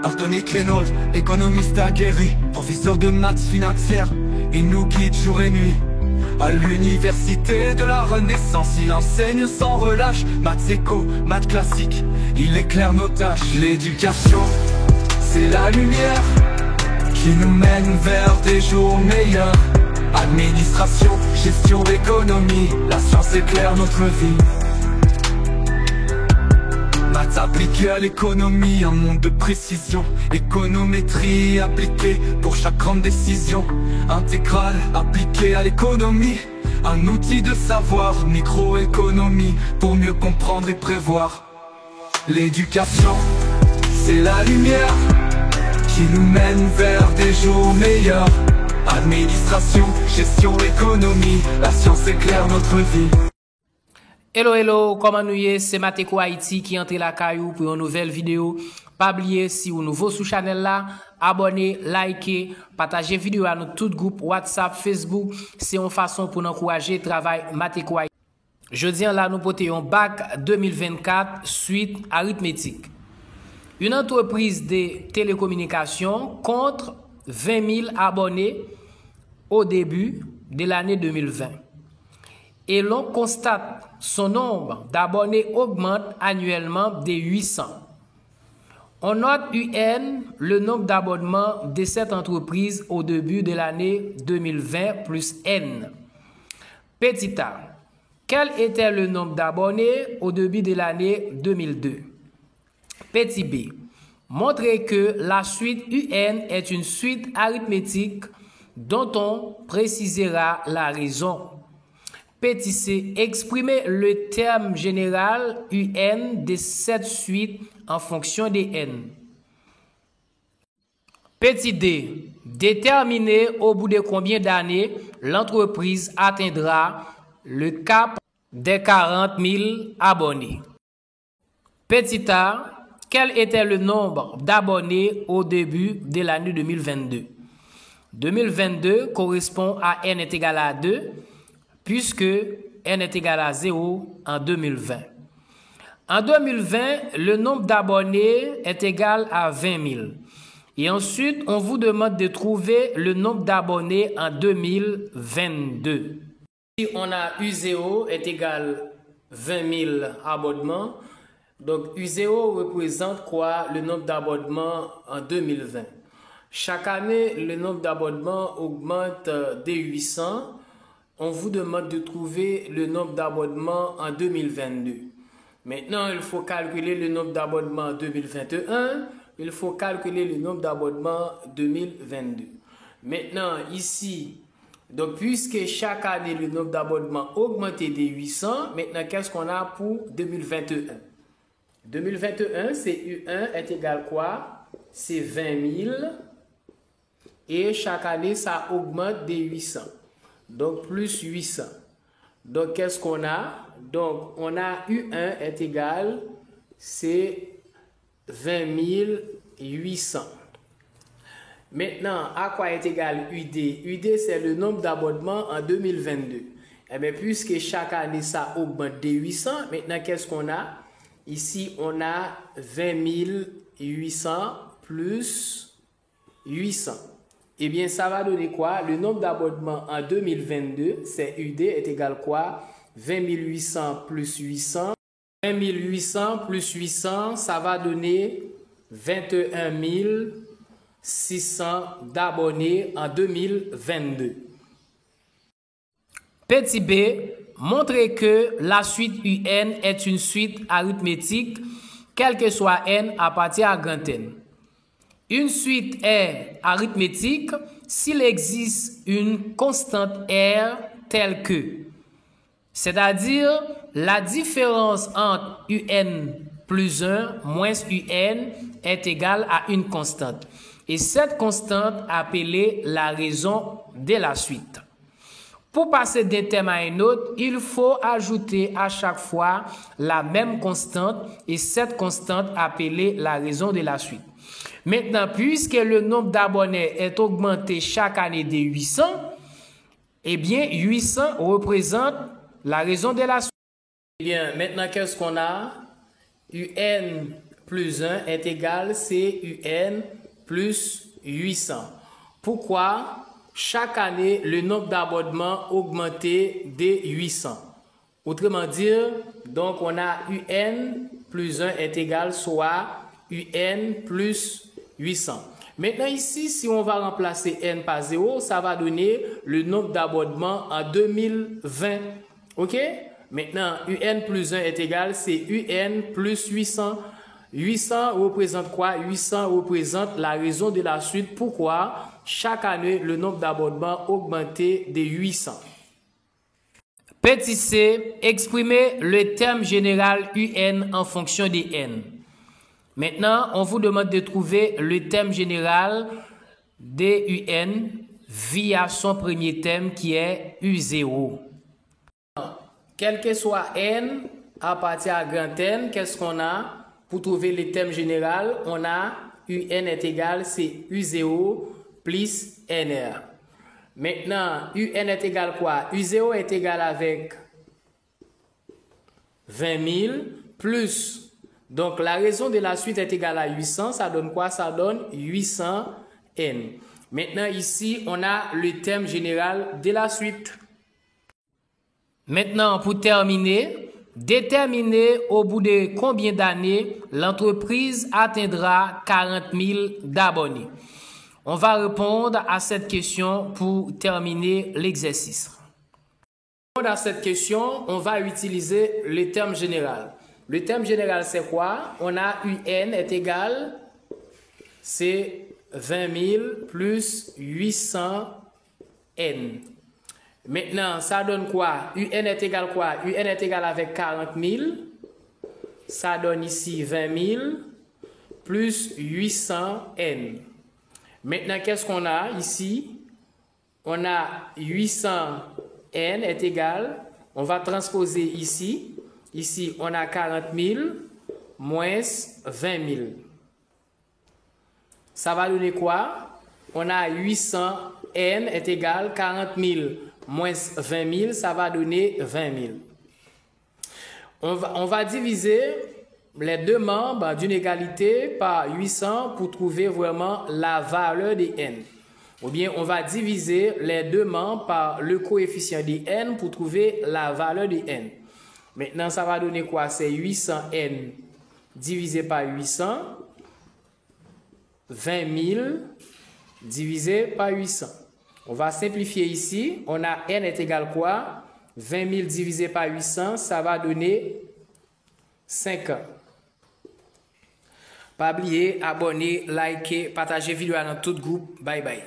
Anthony Clénol, économiste aguerri, professeur de maths financière, il nous guide jour et nuit. À l'université de la Renaissance, il enseigne sans relâche, maths éco, maths classique, il éclaire nos tâches. L'éducation, c'est la lumière qui nous mène vers des jours meilleurs. Administration, gestion, économie, la science éclaire notre vie. Maths appliquées à l'économie, un monde de précision. Économétrie appliquée pour chaque grande décision. Intégrale appliquée à l'économie, un outil de savoir. Microéconomie pour mieux comprendre et prévoir. L'éducation, c'est la lumière qui nous mène vers des jours meilleurs. Administration, gestion, économie, la science éclaire notre vie. Hello, hello, comment nous y est? C'est Mateko Haïti qui entre la caillou pour une nouvelle vidéo. Pas oublier, si vous nouveau sur channel là, abonnez, likez, partagez vidéo à notre tout groupe WhatsApp, Facebook. C'est une façon pour nous encourager le travail Mateko Haïti. Jeudi là, nous portons un bac 2024 suite arithmétique. Une entreprise de télécommunications compte 20 000 abonnés au début de l'année 2020. Et l'on constate son nombre d'abonnés augmente annuellement de 800. On note UN le nombre d'abonnements de cette entreprise au début de l'année 2020 plus N. Petit a, quel était le nombre d'abonnés au début de l'année 2002? Petit b, montrez que la suite UN est une suite arithmétique dont on précisera la raison. Petit c, exprimer le terme général UN de cette suite en fonction des N. Petit d, déterminer au bout de combien d'années l'entreprise atteindra le cap des 40 000 abonnés. Petit a, quel était le nombre d'abonnés au début de l'année 2022? 2022 correspond à N est égal à 2, puisque N est égal à 0 en 2020. En 2020, le nombre d'abonnés est égal à 20 000. Et ensuite, on vous demande de trouver le nombre d'abonnés en 2022. Si on a U0 est égal à 20 000 abonnements, donc U0 représente quoi? Le nombre d'abonnements en 2020. Chaque année, le nombre d'abonnements augmente de 800. On vous demande de trouver le nombre d'abonnements en 2022. Maintenant, il faut calculer le nombre d'abonnements en 2021. Il faut calculer le nombre d'abonnements en 2022. Maintenant, ici, donc puisque chaque année, le nombre d'abonnements augmente de 800, maintenant, qu'est-ce qu'on a pour 2021? 2021, c'est U1 est égal à quoi? C'est 20 000. Et chaque année, ça augmente de 800. Donc, plus 800. Donc, qu'est-ce qu'on a? Donc, on a U1 est égal, c'est 20 800. Maintenant, à quoi est égal UD? UD, c'est le nombre d'abonnements en 2022. Eh bien, puisque chaque année, ça augmente de 800, maintenant, qu'est-ce qu'on a? Ici, on a 20 800 plus 800. Eh bien, ça va donner quoi? Le nombre d'abonnements en 2022, c'est UD est égal à quoi? 20 800 plus 800. 20 800 plus 800, ça va donner 21 600 d'abonnés en 2022. Petit b, montrez que la suite UN est une suite arithmétique, quel que soit N à partir à grand N. Une suite est arithmétique s'il existe une constante R telle que, c'est-à-dire la différence entre UN plus 1 moins UN est égale à une constante. Et cette constante appelée la raison de la suite. Pour passer d'un thème à un autre, il faut ajouter à chaque fois la même constante et cette constante appelée la raison de la suite. Maintenant, puisque le nombre d'abonnés est augmenté chaque année de 800, eh bien, 800 représente la raison de la suite. Eh bien, maintenant, qu'est-ce qu'on a? UN plus 1 est égal CUN plus 800. Pourquoi chaque année le nombre d'abonnements augmenté de 800? Autrement dire, donc on a UN plus 1 est égal soit UN plus 800. Maintenant ici, si on va remplacer N par 0, ça va donner le nombre d'abonnements en 2020. OK? Maintenant, UN plus 1 est égal, c'est UN plus 800. 800 représente quoi? 800 représente la raison de la suite. Pourquoi chaque année, le nombre d'abonnements augmenté de 800. Petit c, exprimez le terme général UN en fonction de N. Maintenant, on vous demande de trouver le terme général de UN via son premier terme qui est U0. Quel que soit N, à partir à grand N, qu'est-ce qu'on a? Pour trouver le terme général, on a UN est égal, c'est U0 plus NR. Maintenant, UN est égal quoi? U0 est égal avec 20 000 plus. Donc, la raison de la suite est égale à 800. Ça donne quoi? Ça donne 800 N. Maintenant, ici, on a le terme général de la suite. Maintenant, pour terminer, déterminer au bout de combien d'années l'entreprise atteindra 40 000 d'abonnés. On va répondre à cette question pour terminer l'exercice. Pour répondre à cette question, on va utiliser le terme général. Le terme général, c'est quoi? On a UN est égal, c'est 20 000 plus 800 N. Maintenant, ça donne quoi? UN est égal quoi? UN est égal avec 40 000. Ça donne ici 20 000 plus 800 N. Maintenant, qu'est-ce qu'on a ici? On a 800 N est égal. On va transposer ici. Ici, on a 40 000 moins 20 000. Ça va donner quoi? On a 800 N est égal 40 000 moins 20 000. Ça va donner 20 000. On va diviser les deux membres d'une égalité par 800 pour trouver vraiment la valeur de N. Ou bien, on va diviser les deux membres par le coefficient de N pour trouver la valeur de N. Maintenant, ça va donner quoi? C'est 800N divisé par 800. 20 000 divisé par 800. On va simplifier ici. On a N est égal quoi? 20 000 divisé par 800, ça va donner 50. Pas oublier, abonner, liker, partager vidéo dans tout groupe. Bye bye.